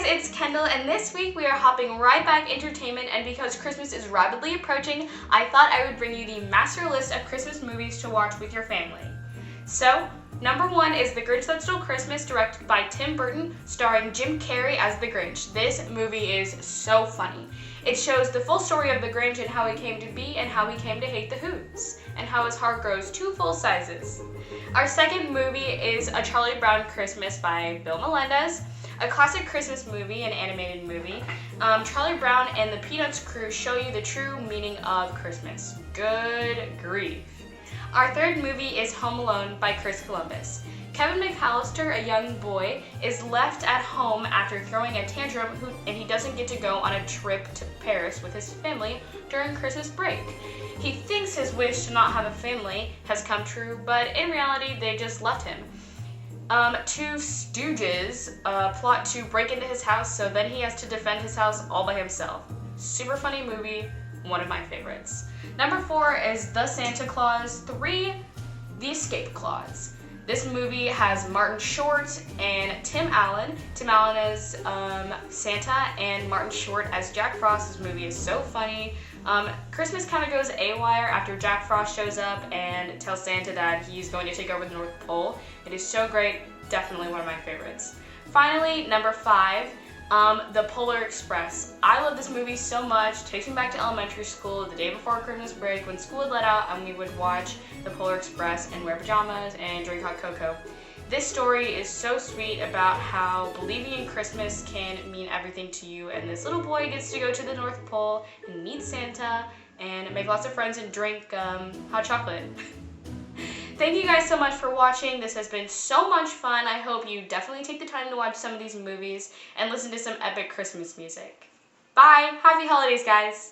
it's Kendall, and this week we are hopping right back entertainment, and because Christmas is rapidly approaching, I thought I would bring you the master list of Christmas movies to watch with your family. So, number 1 is The Grinch That Stole Christmas, directed by Tim Burton, starring Jim Carrey as the Grinch. This movie is so funny. It shows the full story of the Grinch and how he came to be and how he came to hate the Who's, and how his heart grows 2 full sizes. Our second movie is A Charlie Brown Christmas by Bill Melendez. A classic Christmas movie, an animated movie. Charlie Brown and the Peanuts crew show you the true meaning of Christmas. Good grief. Our third movie is Home Alone by Chris Columbus. Kevin McAllister, a young boy, is left at home after throwing a tantrum and he doesn't get to go on a trip to Paris with his family during Christmas break. He thinks his wish to not have a family has come true, but in reality, they just left him. 2 stooges plot to break into his house, so then he has to defend his house all by himself. Super funny movie, one of my favorites. Number 4 is The Santa Claus 3, The Escape Clause. This movie has Martin Short and Tim Allen. Tim Allen as Santa and Martin Short as Jack Frost. This movie is so funny. Christmas kind of goes AWire after Jack Frost shows up and tells Santa that he's going to take over the North Pole. It is so great, definitely one of my favorites. Finally, number 5, The Polar Express. I love this movie so much. It takes me back to elementary school, the day before Christmas break, when school would let out and we would watch The Polar Express and wear pajamas and drink hot cocoa. This story is so sweet about how believing in Christmas can mean everything to you, and this little boy gets to go to the North Pole and meet Santa and make lots of friends and drink hot chocolate. Thank you guys so much for watching. This has been so much fun. I hope you definitely take the time to watch some of these movies and listen to some epic Christmas music. Bye! Happy holidays, guys!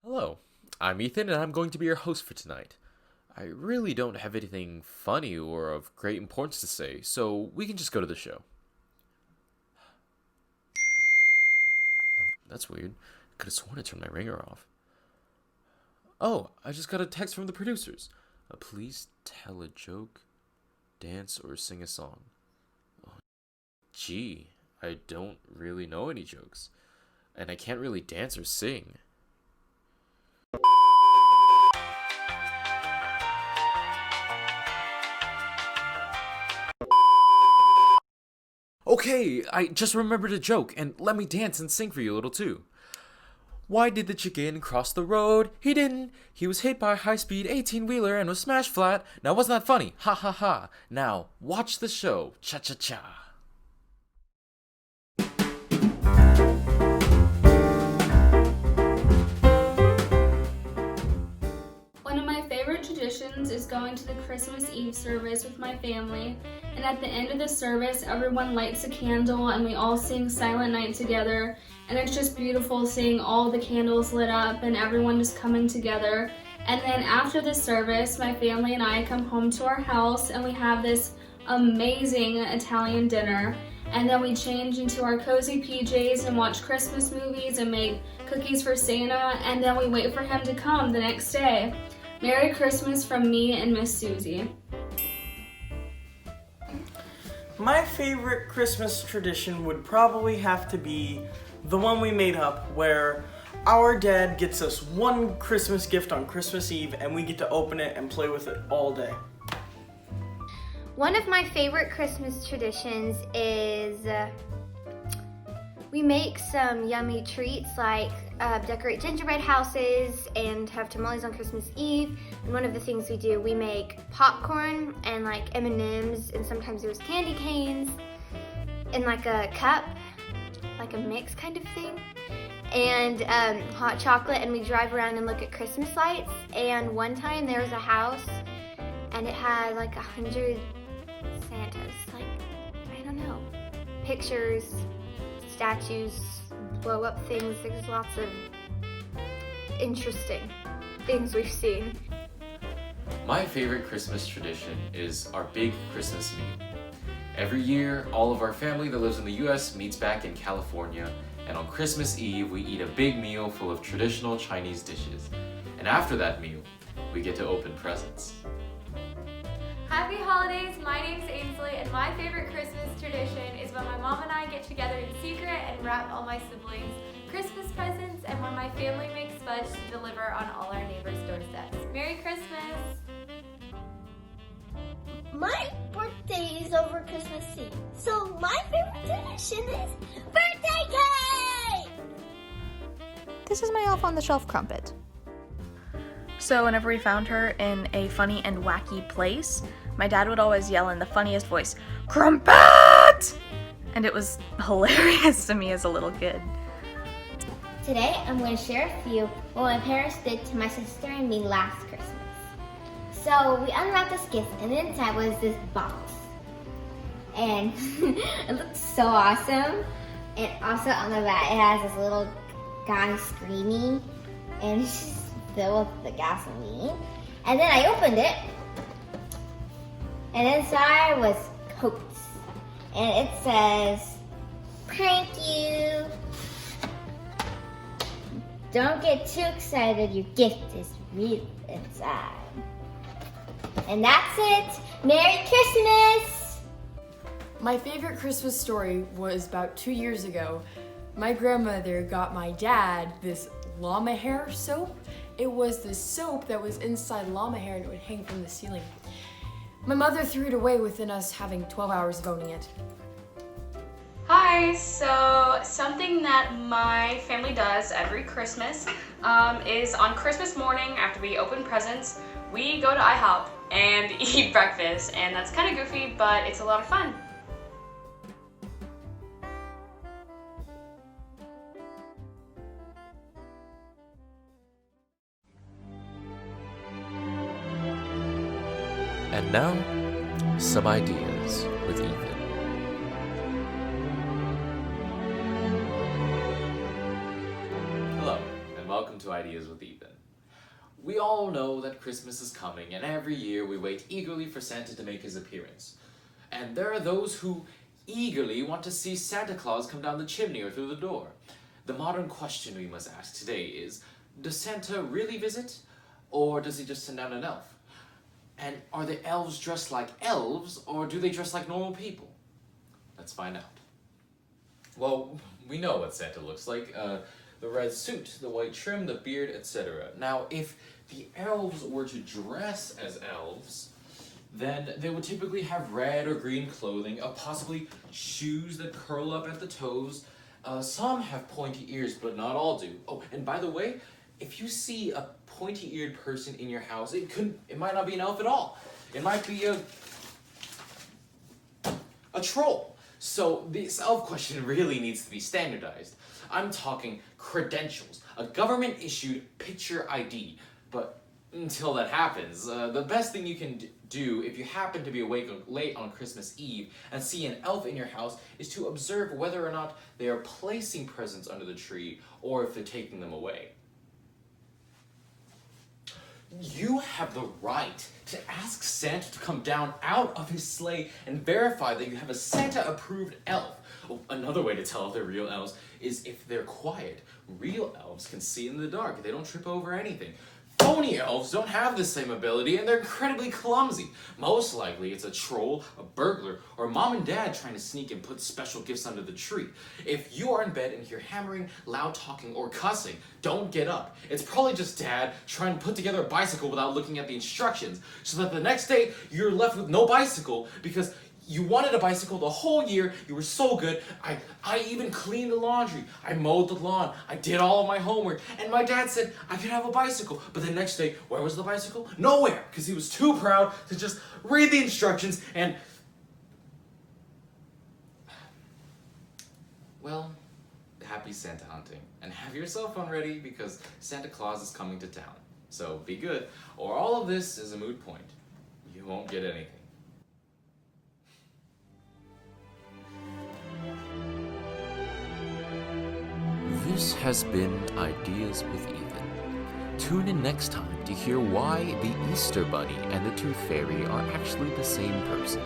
Hello, I'm Ethan and I'm going to be your host for tonight. I really don't have anything funny or of great importance to say, so we can just go to the show. That's weird. I could have sworn I turned my ringer off. Oh, I just got a text from the producers. Please tell a joke, dance, or sing a song. Oh, gee, I don't really know any jokes, and I can't really dance or sing. Okay, I just remembered a joke, and let me dance and sing for you a little too. Why did the chicken cross the road? He didn't. He was hit by a high-speed 18-wheeler and was smashed flat. Now, wasn't that funny? Ha ha ha. Now, watch the show. Cha-cha-cha. One of my favorite traditions is going to the Christmas Eve service with my family, and at the end of the service everyone lights a candle and we all sing Silent Night together, and it's just beautiful seeing all the candles lit up and everyone just coming together. And then after the service, my family and I come home to our house and we have this amazing Italian dinner, and then we change into our cozy PJs and watch Christmas movies and make cookies for Santa, and then we wait for him to come the next day. Merry Christmas from me and Miss Susie. My favorite Christmas tradition would probably have to be the one we made up, where Our dad gets us one Christmas gift on Christmas Eve, and we get to open it and play with it all day. One of my favorite Christmas traditions is we make some yummy treats like decorate gingerbread houses and have tamales on Christmas Eve. And one of the things we do, we make popcorn and like M&Ms, and sometimes there's candy canes in like a cup, like a mix kind of thing, and hot chocolate, and we drive around and look at Christmas lights. And one time there was a house and it had like 100 Santas, like, I don't know, pictures, statues, blow up things. There's lots of interesting things we've seen. My favorite Christmas tradition is our big Christmas meal. Every year, all of our family that lives in the US meets back in California, and on Christmas Eve, we eat a big meal full of traditional Chinese dishes. And after that meal, we get to open presents. Happy holidays, my name's Ainsley, and my favorite Christmas tradition is when my mom and I get together in secret and wrap all my siblings Christmas presents, and when my family makes fudge to deliver on all our neighbors' doorsteps. Merry Christmas! My birthday is over Christmas Eve, so my favorite tradition is birthday cake! This is my off-on-the-shelf crumpet. So whenever we found her in a funny and wacky place, my dad would always yell in the funniest voice, "Crumpet!" And it was hilarious to me as a little kid. Today, I'm going to share a few what my parents did to my sister and me last Christmas. So we unwrapped this gift, and inside was this box. And it looked so awesome. And also on the back, it has this little guy screaming, and it's just filled with the gasoline. And then I opened it, and inside was coats. And it says, "Prank you. Don't get too excited, your gift is real inside." And that's it. Merry Christmas! My favorite Christmas story was about 2 years ago. My grandmother got my dad this llama hair soap. It was the soap that was inside llama hair and it would hang from the ceiling. My mother threw it away within us having 12 hours of owning it. Hi, so something that my family does every Christmas is on Christmas morning after we open presents, we go to IHOP and eat breakfast, and that's kind of goofy, but it's a lot of fun. And now, some ideas with Ethan. Hello, and welcome to Ideas with Ethan. We all know that Christmas is coming, and every year we wait eagerly for Santa to make his appearance. And there are those who eagerly want to see Santa Claus come down the chimney or through the door. The modern question we must ask today is, does Santa really visit, or does he just send down an elf? And are the elves dressed like elves, or do they dress like normal people? Let's find out. Well, we know what Santa looks like. The red suit, the white trim, the beard, etc. Now, if the elves were to dress as elves, then they would typically have red or green clothing, possibly shoes that curl up at the toes. Some have pointy ears, but not all do. Oh, and by the way, if you see a pointy-eared person in your house, it might not be an elf at all. It might be a troll. So this elf question really needs to be standardized. I'm talking credentials, a government-issued picture ID. But until that happens, the best thing you can do if you happen to be awake late on Christmas Eve and see an elf in your house is to observe whether or not they are placing presents under the tree or if they're taking them away. You have the right to ask Santa to come down out of his sleigh and verify that you have a Santa-approved elf. Oh, another way to tell if they're real elves is if they're quiet. Real elves can see in the dark. They don't trip over anything. Pony elves don't have the same ability and they're incredibly clumsy. Most likely it's a troll, a burglar, or mom and dad trying to sneak and put special gifts under the tree. If you are in bed and hear hammering, loud talking, or cussing, don't get up. It's probably just dad trying to put together a bicycle without looking at the instructions, so that the next day you're left with no bicycle because you wanted a bicycle the whole year. You were so good. I even cleaned the laundry. I mowed the lawn. I did all of my homework. And my dad said I could have a bicycle. But the next day, where was the bicycle? Nowhere, because he was too proud to just read the instructions and... Well, happy Santa hunting. And have your cell phone ready because Santa Claus is coming to town. So be good, or all of this is a moot point. You won't get anything. This has been Ideas with Ethan. Tune in next time to hear why the Easter Bunny and the Tooth Fairy are actually the same person.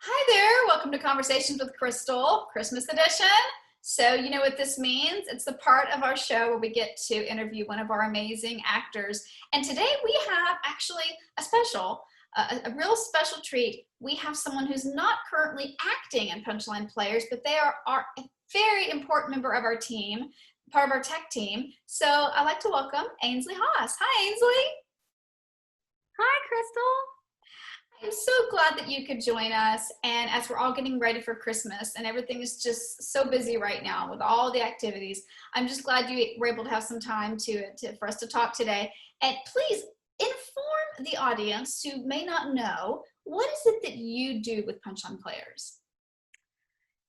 Hi there, welcome to Conversations with Crystal, Christmas edition. So you know what this means? It's the part of our show where we get to interview one of our amazing actors. And today we have actually a real special treat. We have someone who's not currently acting in Punchline Players, but they are a very important member of our team, part of our tech team. So I'd like to welcome Ainsley Haas. Hi, Ainsley. Hi, Crystal. I'm so glad that you could join us, and as we're all getting ready for Christmas and everything is just so busy right now with all the activities, I'm just glad you were able to have some time for us to talk today. And please inform the audience who may not know, what is it that you do with Punchline Players?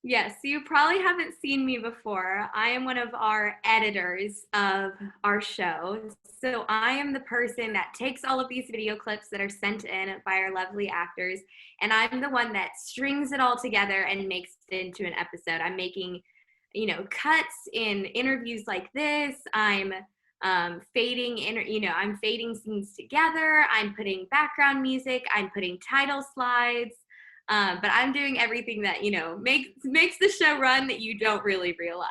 Yes, you probably haven't seen me before. I am one of our editors of our show. So I am the person that takes all of these video clips that are sent in by our lovely actors, and I'm the one that strings it all together and makes it into an episode. I'm making, cuts in interviews like this. I'm fading scenes together. I'm putting background music. I'm putting title slides. But I'm doing everything that, makes the show run that you don't really realize.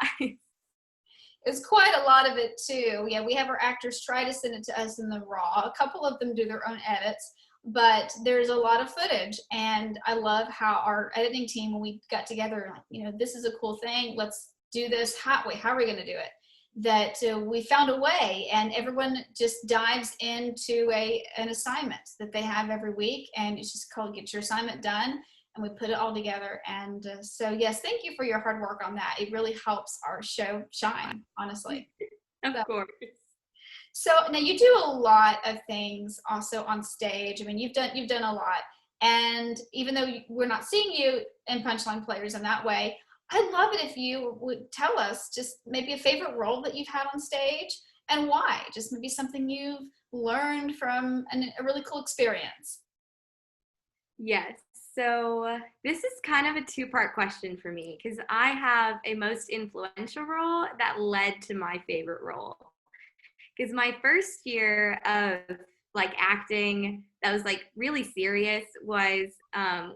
It's quite a lot of it too. Yeah, we have our actors try to send it to us in the raw. A couple of them do their own edits, but there's a lot of footage. And I love how our editing team, when we got together, this is a cool thing. Let's do this. How are we going to do it? That we found a way, and everyone just dives into an assignment that they have every week, and it's just called Get Your Assignment Done, and we put it all together. And so yes, thank you for your hard work on that. It really helps our show shine, honestly. Of course. So now you do a lot of things also on stage. I mean, you've done a lot, and even though we're not seeing you in Punchline Players in that way, I'd love it if you would tell us just maybe a favorite role that you've had on stage and why. Just maybe something you've learned from a really cool experience. Yes. So this is kind of a two-part question for me, because I have a most influential role that led to my favorite role. Because my first year of acting that was really serious was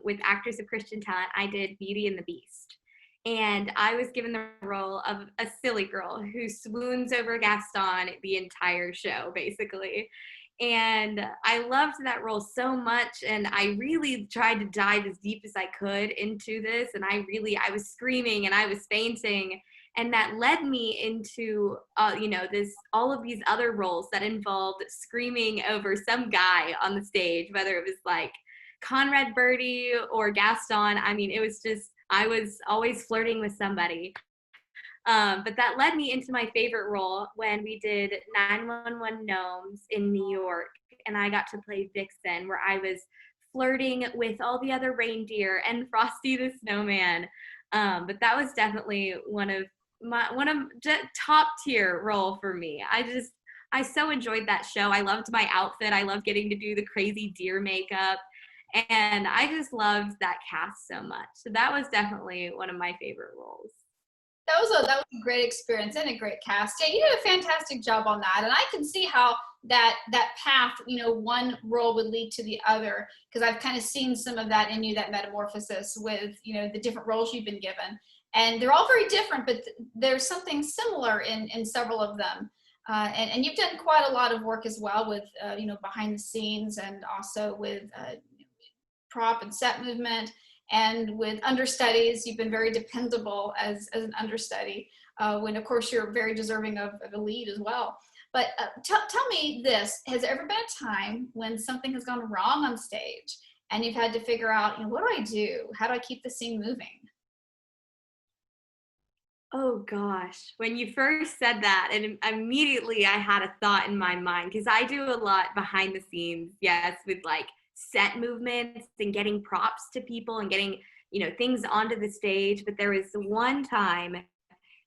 with Actors of Christian Talent. I did Beauty and the Beast. And I was given the role of a silly girl who swoons over Gaston the entire show, basically. And I loved that role so much, and I really tried to dive as deep as I could into this, and I was screaming and I was fainting, and that led me into all of these other roles that involved screaming over some guy on the stage, whether it was Conrad Birdie or Gaston. I mean, it was just, I was always flirting with somebody. But that led me into my favorite role when we did 911 Gnomes in New York, and I got to play Vixen, where I was flirting with all the other reindeer and Frosty the Snowman. But that was definitely one of top tier role for me. I so enjoyed that show. I loved my outfit. I loved getting to do the crazy deer makeup. And I just loved that cast so much. So that was definitely one of my favorite roles. That was a great experience and a great cast. Yeah, you did a fantastic job on that. And I can see how that path, one role would lead to the other, because I've kind of seen some of that in you, that metamorphosis with, the different roles you've been given. And they're all very different, but there's something similar in several of them. And you've done quite a lot of work as well with, behind the scenes, and also with prop and set movement, and with understudies. You've been very dependable as an understudy, when of course you're very deserving of a lead as well. But tell me this, has there ever been a time when something has gone wrong on stage and you've had to figure out, what do I do? How do I keep the scene moving? Oh gosh, when you first said that, and immediately I had a thought in my mind, because I do a lot behind the scenes, yes, with like set movements and getting props to people and getting, things onto the stage. But there was one time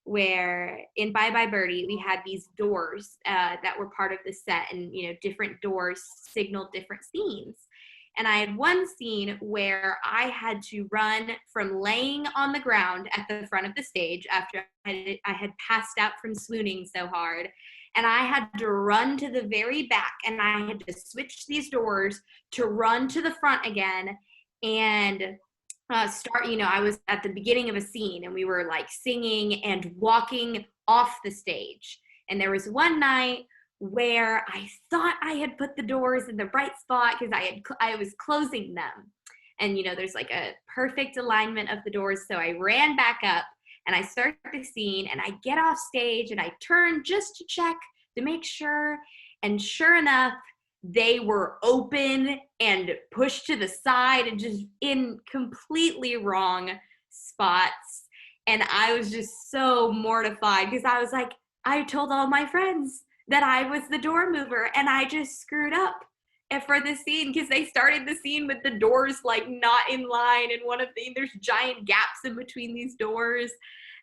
where in Bye Bye Birdie, we had these doors that were part of the set, and, different doors signaled different scenes. And I had one scene where I had to run from laying on the ground at the front of the stage after I had passed out from swooning so hard. And I had to run to the very back, and I had to switch these doors to run to the front again and start, I was at the beginning of a scene, and we were like singing and walking off the stage. And there was one night where I thought I had put the doors in the right spot, because I was closing them. And, there's like a perfect alignment of the doors. So I ran back up and I start the scene, and I get off stage and I turn just to check to make sure. And sure enough, they were open and pushed to the side and just in completely wrong spots. And I was just so mortified, because I was like, I told all my friends that I was the door mover, and I just screwed up for the scene, because they started the scene with the doors like not in line, and there's giant gaps in between these doors.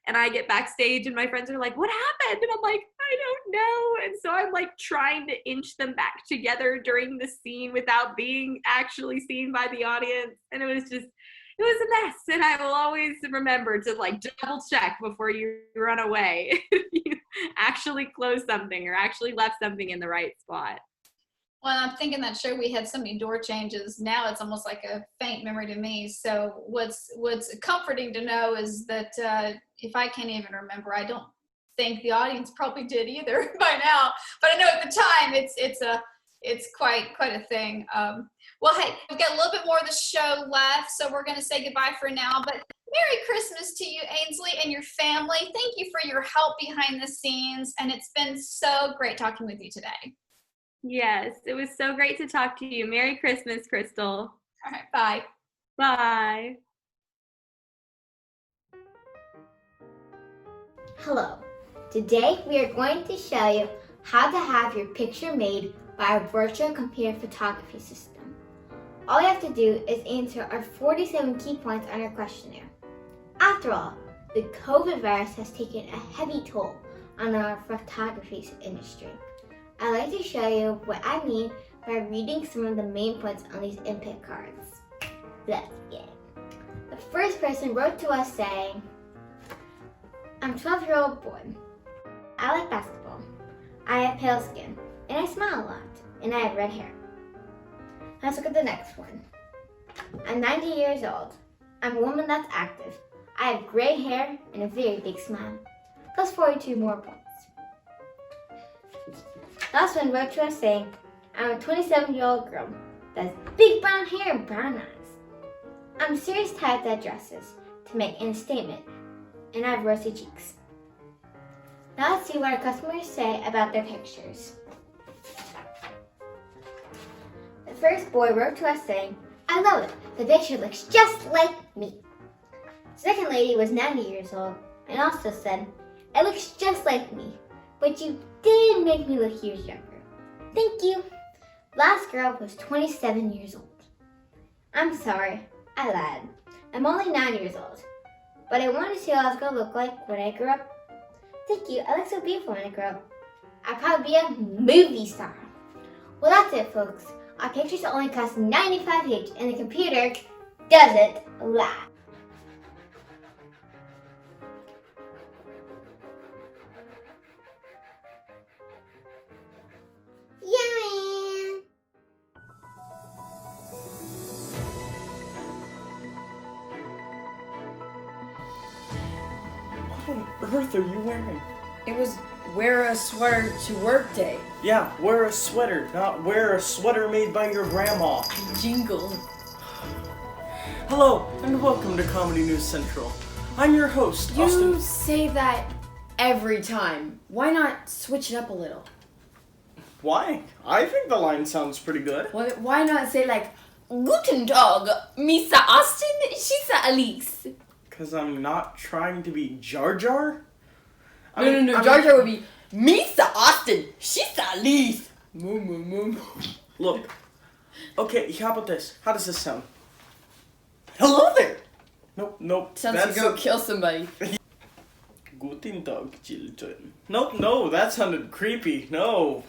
And I get backstage and my friends are like, what happened? And I'm like, I don't know. And so I'm like trying to inch them back together during the scene without being actually seen by the audience. And it was a mess. And I will always remember to like double check before you run away if you actually closed something or actually left something in the right spot. Well, I'm thinking that show we had so many door changes. Now it's almost like a faint memory to me. So what's comforting to know is that if I can't even remember, I don't think the audience probably did either by now. But I know at the time it's quite a thing. Well, hey, we've got a little bit more of the show left, so we're going to say goodbye for now. But Merry Christmas to you, Ainsley, and your family. Thank you for your help behind the scenes, and it's been so great talking with you today. Yes, it was so great to talk to you. Merry Christmas, Crystal. All right, bye. Bye. Hello. Today we are going to show you how to have your picture made by our virtual computer photography system. All you have to do is answer our 47 key points on our questionnaire. After all, the COVID virus has taken a heavy toll on our photography industry. I'd like to show you what I mean by reading some of the main points on these input cards. Let's begin. The first person wrote to us saying, I'm a 12-year-old boy. I like basketball. I have pale skin, and I smile a lot, and I have red hair. Let's look at the next one. I'm 90 years old. I'm a woman that's active. I have gray hair and a very big smile. Plus 42 more points. Last one wrote to us saying, I'm a 27-year-old girl that has big brown hair and brown eyes. I'm a serious type that dresses to make a statement, and I have rosy cheeks. Now let's see what our customers say about their pictures. The first boy wrote to us saying, I love it. The picture looks just like me. The second lady was 90 years old and also said, it looks just like me, but you did make me look years younger. Thank you. Last girl was 27 years old. I'm sorry, I lied. I'm only 9 years old, but I wanted to see what I was going to look like when I grew up. Thank you, I look so beautiful when I grow up. I'll probably be a movie star. Well, that's it, folks. Our pictures only cost 95 each, and the computer doesn't lie. earth are you wearing? It was wear a sweater to work day. Yeah, wear a sweater, not wear a sweater made by your grandma. Jingle. Hello, and welcome to Comedy News Central. I'm your host, You Austin. say that every time. Why not switch it up a little? Why? I think the line sounds pretty good. Why not say like, Guten Tag, Mr. Austin, she's Elise. Because I'm not trying to be Jar Jar? No, Jar Jar would be, Mr. Austin, she's Elise. Look. Okay, how about this? How does this sound? Hello there! Nope. Sounds like you go kill somebody. Guten Tag, children. No, that sounded creepy. No.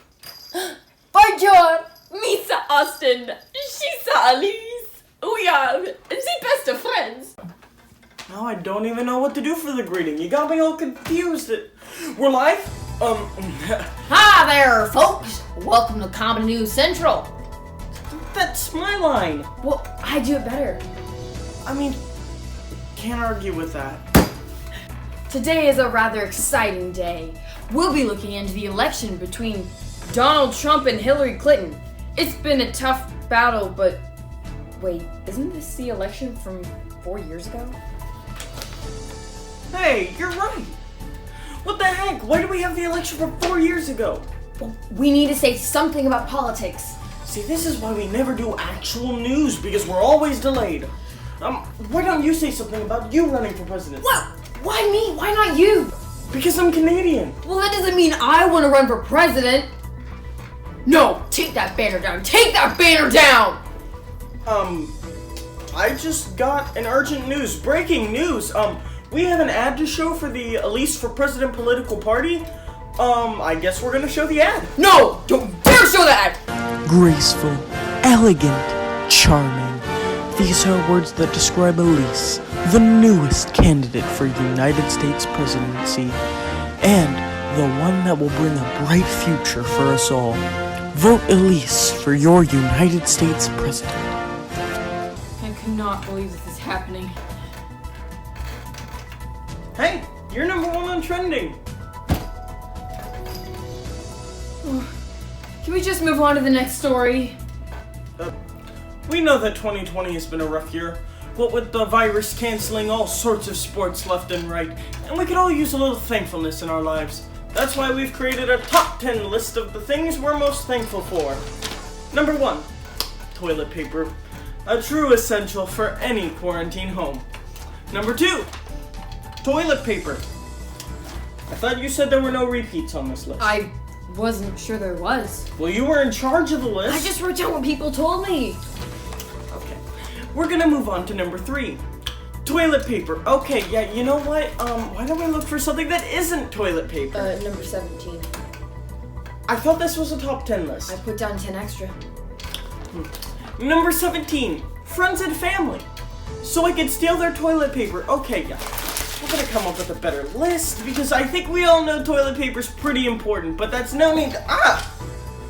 Bonjour, Mr. Austin, she's Elise. We are the best of friends. Now I don't even know what to do for the greeting. You got me all confused. We're live? Hi there, folks. Welcome to Comedy News Central. That's my line. Well, I do it better. I mean, can't argue with that. Today is a rather exciting day. We'll be looking into the election between Donald Trump and Hillary Clinton. It's been a tough battle, but wait, isn't this the election from 4 years ago? Hey, you're right. What the heck? Why do we have the election from 4 years ago? Well, we need to say something about politics. See, this is why we never do actual news, because we're always delayed. Why don't you say something about you running for president? What? Why me? Why not you? Because I'm Canadian. Well, that doesn't mean I want to run for president. No, take that banner down. Take that banner down! I just got an urgent news, breaking news. We have an ad to show for the Elise for President political party. I guess we're gonna show the ad. No! Don't dare show that! Graceful, elegant, charming. These are words that describe Elise, the newest candidate for United States presidency, and the one that will bring a bright future for us all. Vote Elise for your United States president. I cannot believe this is happening. Hey, you're number one on trending. Can we just move on to the next story? We know that 2020 has been a rough year, what with the virus canceling all sorts of sports left and right, and we could all use a little thankfulness in our lives. That's why we've created a top 10 list of the things we're most thankful for. Number 1, toilet paper. A true essential for any quarantine home. Number 2, toilet paper. I thought you said there were no repeats on this list. I wasn't sure there was. Well, you were in charge of the list. I just wrote down what people told me. Okay. We're gonna move on to number 3. Toilet paper. Okay, yeah, you know what? Why don't we look for something that isn't toilet paper? Number 17. I thought this was a top 10 list. I put down 10 extra. Number 17. Friends and family. So I could steal their toilet paper. Okay, yeah. We're gonna come up with a better list, because I think we all know toilet paper's pretty important, but that's no need to...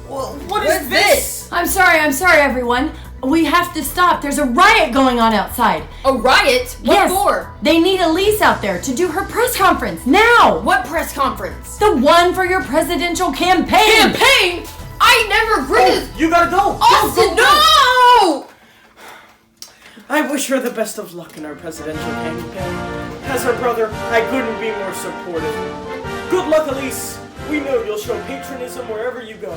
Well, what is this? I'm sorry, everyone. We have to stop. There's a riot going on outside. A riot? What Yes. for? They need Elise out there to do her press conference now. What press conference? The one for your presidential campaign. Campaign? I never agreed. You gotta go! Austin, no! I wish her the best of luck in our presidential campaign. As her brother, I couldn't be more supportive. Good luck, Elise. We know you'll show patriotism wherever you go.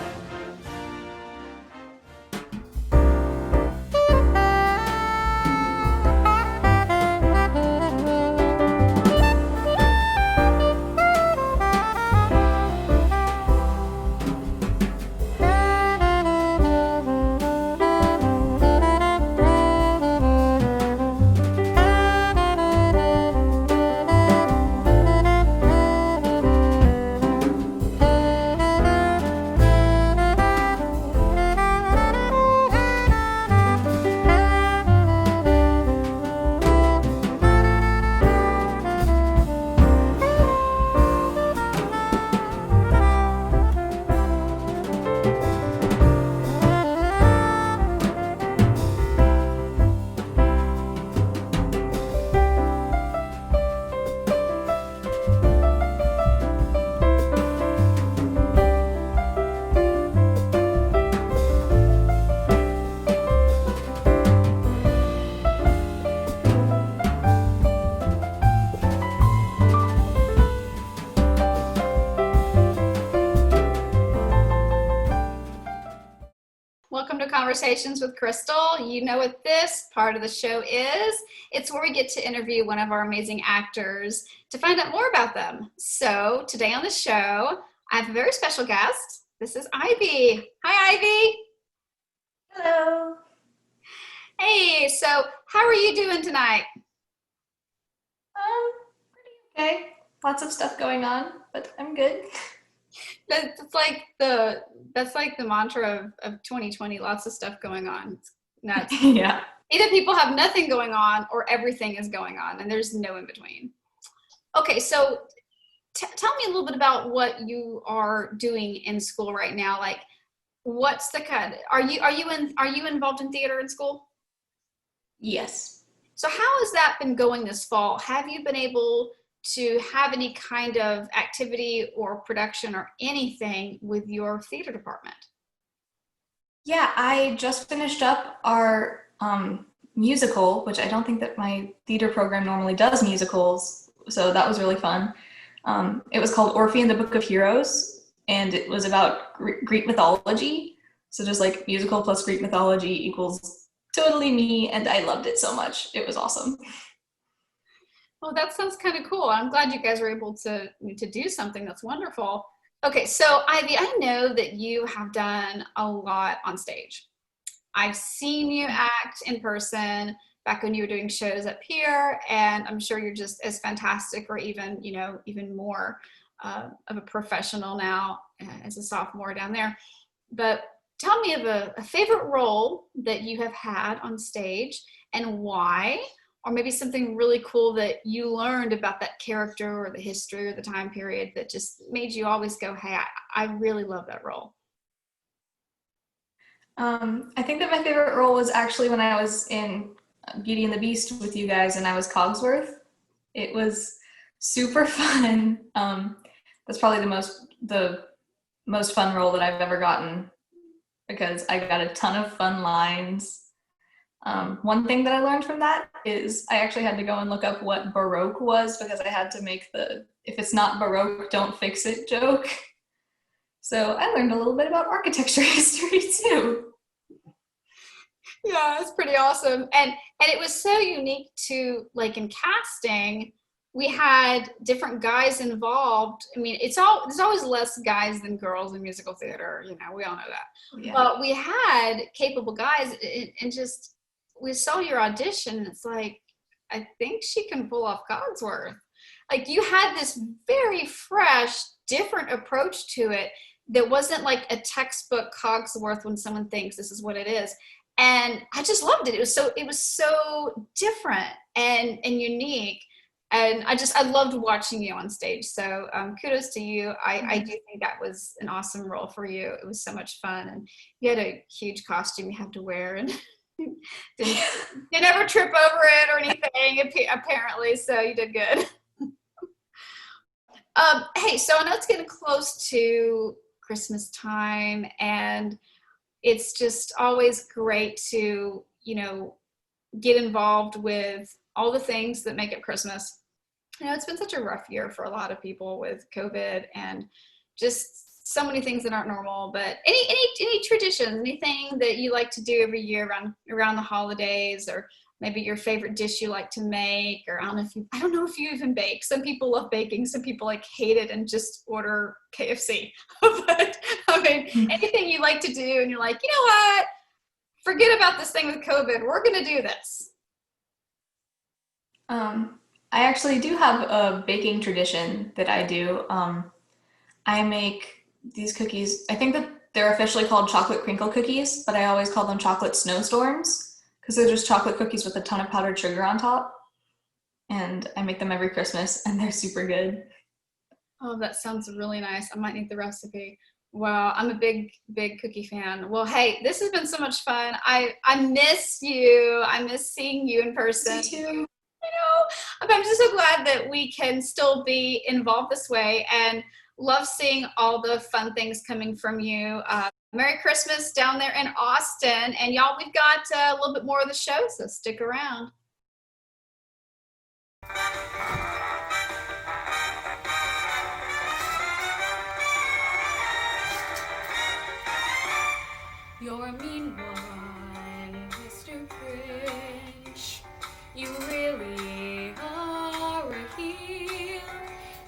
Welcome to Conversations with Crystal. You know what this part of the show is. It's where we get to interview one of our amazing actors to find out more about them. So today on the show, I have a very special guest. This is Ivy. Hi, Ivy. Hello. Hey, so how are you doing tonight? Pretty okay. Lots of stuff going on, but I'm good. That's like the mantra of 2020. Lots of stuff going on. It's nuts. Yeah. Either people have nothing going on or everything is going on, and there's no in between. Okay, so tell me a little bit about what you are doing in school right now. Like, what's the kind? Are you involved in theater in school? Yes. So how has that been going this fall? Have you been able to have any kind of activity or production or anything with your theater department? Yeah, I just finished up our musical, which I don't think that my theater program normally does musicals, so that was really fun. It was called Orphe and the Book of Heroes, and it was about Greek mythology. So just like musical plus Greek mythology equals totally me, and I loved it so much. It was awesome. Well, that sounds kind of cool. I'm glad you guys were able to do something. That's wonderful. Okay, so Ivy, I know that you have done a lot on stage. I've seen you act in person back when you were doing shows up here, and I'm sure you're just as fantastic or even more of a professional now as a sophomore down there. But tell me of a favorite role that you have had on stage and why, or maybe something really cool that you learned about that character or the history or the time period that just made you always go, hey, I really love that role. I think that my favorite role was actually when I was in Beauty and the Beast with you guys and I was Cogsworth. It was super fun. That's probably the most fun role that I've ever gotten because I got a ton of fun lines. One thing that I learned from that is I actually had to go and look up what Baroque was because I had to make the if it's not Baroque, don't fix it joke. So I learned a little bit about architecture history too. Yeah, it's pretty awesome. And it was so unique to, like, in casting, we had different guys involved. I mean, there's always less guys than girls in musical theater, we all know that. Yeah. But we had capable guys and just we saw your audition and it's like, I think she can pull off Cogsworth. Like, you had this very fresh, different approach to it that wasn't like a textbook Cogsworth when someone thinks this is what it is. And I just loved it. It was so different and unique. And I loved watching you on stage. So kudos to you. I do think that was an awesome role for you. It was so much fun. And you had a huge costume you had to wear and didn't ever trip over it or anything, apparently. So you did good. Hey, so I know it's getting close to Christmas time, and it's just always great to, get involved with all the things that make it Christmas. It's been such a rough year for a lot of people with COVID and just so many things that aren't normal. But any traditions, anything that you like to do every year around the holidays, or maybe your favorite dish you like to make, or I don't know if you even bake. Some people love baking, some people hate it and just order KFC. But I mean, anything you like to do and you're like, you know what? Forget about this thing with COVID. We're gonna do this. I actually do have a baking tradition that I do. I make these cookies. I think that they're officially called chocolate crinkle cookies, but I always call them chocolate snowstorms because they're just chocolate cookies with a ton of powdered sugar on top. And I make them every Christmas, and they're super good. Oh, that sounds really nice. I might need the recipe. Wow, I'm a big cookie fan. Well, hey, this has been so much fun. I miss you. I miss seeing you in person. Me too. I'm just so glad that we can still be involved this way, and love seeing all the fun things coming from you. Merry Christmas down there in Austin. And y'all, we've got a little bit more of the show, so stick around. You're a mean one, Mr. Grinch. You really are a heel.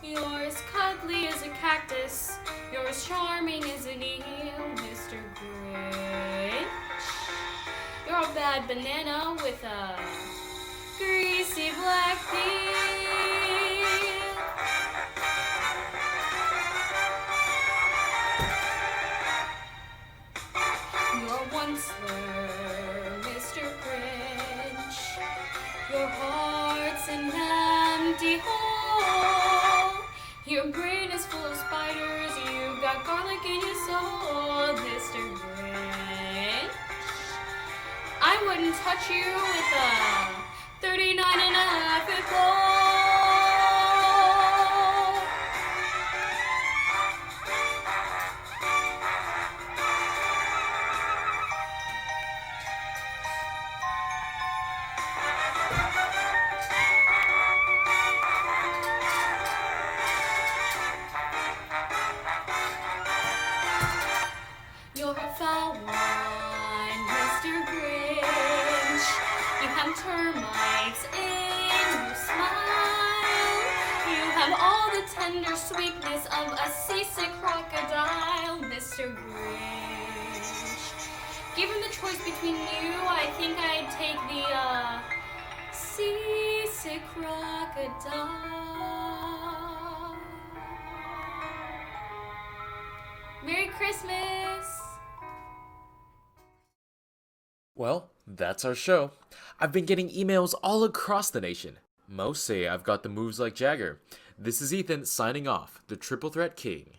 You're as cuddly as a cactus. You're as charming as an eel, Mr. Grinch. You're a bad banana with a greasy black peel. You're one slur, Mr. Grinch. Your heart's an empty hole. Your brain is full of spiders. You've got garlic in your soul, Mr. Grinch. I wouldn't touch you with a 39.5 gold. You're a foul one, Mr. Grinch. You have termites in your smile. You have all the tender sweetness of a seasick crocodile, Mr. Grinch. Given the choice between you, I think I'd take the seasick crocodile. Merry Christmas! Well, that's our show. I've been getting emails all across the nation. Most say I've got the moves like Jagger. This is Ethan signing off, the Triple Threat King.